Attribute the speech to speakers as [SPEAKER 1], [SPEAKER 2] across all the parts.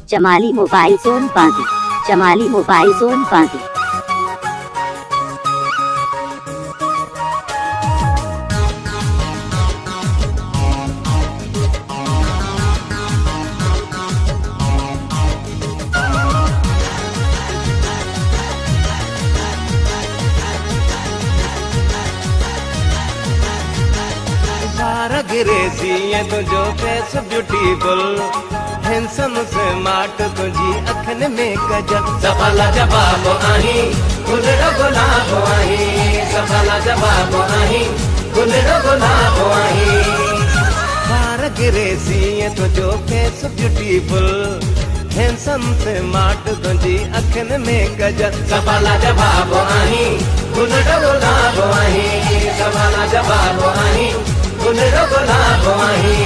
[SPEAKER 1] चमाली mobile zone बांदी, चमाली mobile zone बांदी।
[SPEAKER 2] अंग्रेजी है तुझो फेस ब्यूटीफुल हैंडसम से माट तुझी अखन में गजब सफला जवाब आही गुलरो गुलाब आही सफला जवाब आही गुलरो गुलाब आही बार अंग्रेजी है तुझो फेस ब्यूटीफुल हैंडसम से माट तुझी अखन में गजब सफला जवाब आही गुलरो गुलाब आही सफला जवाब आही गुलरो गुलाब आही।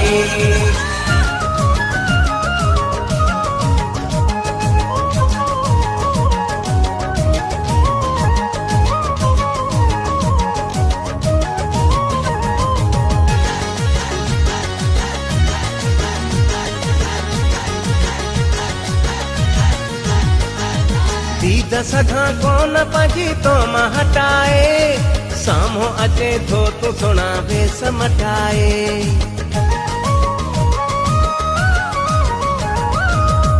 [SPEAKER 2] दीद सधा कौन पजी तो मां हटाए सामो अचे थो तू सुना वे समटाए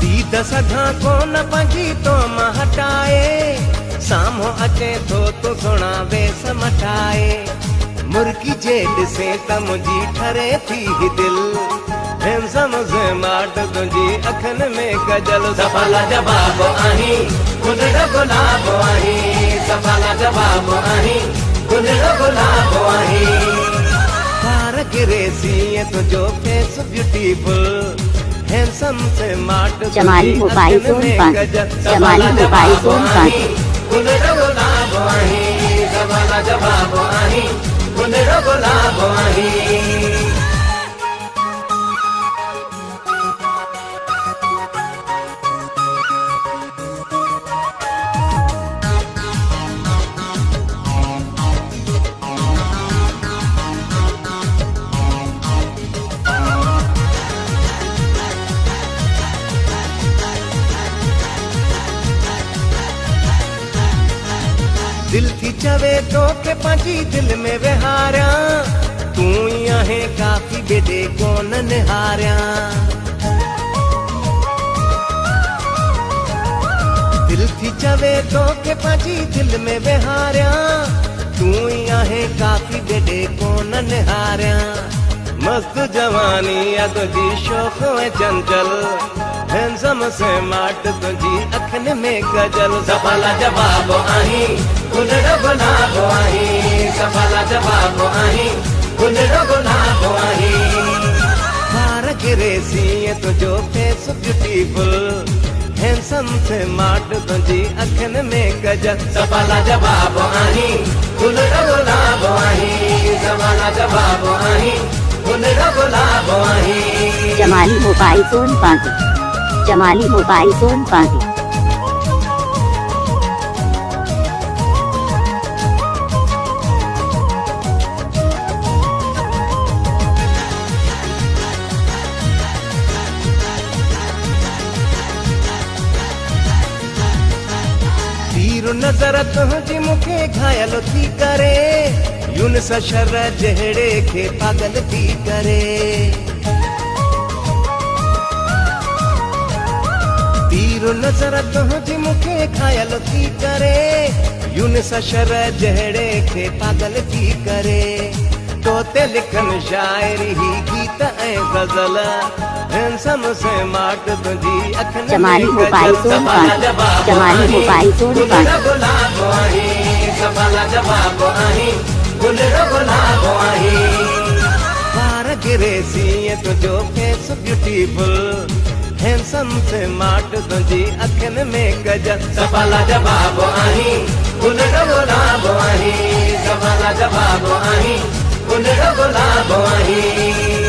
[SPEAKER 2] दीद सधा कौन पजी तो मां हटाए सामो अचे थो तू सुना वे समटाए मुर्गी जेड से तमुजी ठरे थी दिल हैंडसम से माट तुझी अखन में गजल सफला जवाब आही गुलरो गुलाब आही सफला जवाब आही गुलरो गुलाब आही बार अंग्रेजी है तुझो फेस ब्यूटीफुल हैंडसम से माट
[SPEAKER 1] चमाली मोबाइल जोन बांदी, चमाली मोबाइल जोन बांदी।
[SPEAKER 2] गुलरो गुलाब आही सफला जवाब आही गुलरो गुलाब आही। दिल थी चवे तो के पंजी दिल में विहारिया तू ही आहे काफी बेदे कोन निहारिया दिल थी चवे तो के पंजी दिल में विहारिया तू ही आहे काफी बेदे कोन निहारिया मस्त जवानी या तुझी शौक है चंचल हैंडसम से माट तुझी अखन में गजल सफला जवाब आही गुलरो गुलाब आही सफला जवाब आही गुलरो गुलाब आही बार अंग्रेजी है तुझो फेस ब्यूटीफुल हैंडसम से माट तुझी अखन में गजल सफला जवाब आही गुलरो गुलाब आही सफला जवाब आही गुलरो गुलाब आही।
[SPEAKER 1] चमाली मोबाइल जोन बांदी, चमाली मोबाइल जोन बांदी।
[SPEAKER 2] तीर नजर तुझी मुखे घायल थी करे यून सशर जहड़े के पागल थी करे तीर नजर तुझी मुखे घायल थी करे यून सशर जहड़े के पागल थी करे तोते लिखन शायरी ही गीत ऐं गजल हैंडसम से माट तुझी अखन
[SPEAKER 1] चमाली मोबाइल जोन बांदी, चमाली मोबाइल जोन बांदी।
[SPEAKER 2] गुलाब आही सफला जवाब आही गुलरो गुलाब आही बार अंग्रेजी है तुझो फेस ब्यूटीफुल हैंडसम से माट तुझी अखन में गजल सफला जवाब आही गुलरो गुलाब आही सफला जवाब आही गुलरो गुलाब आही।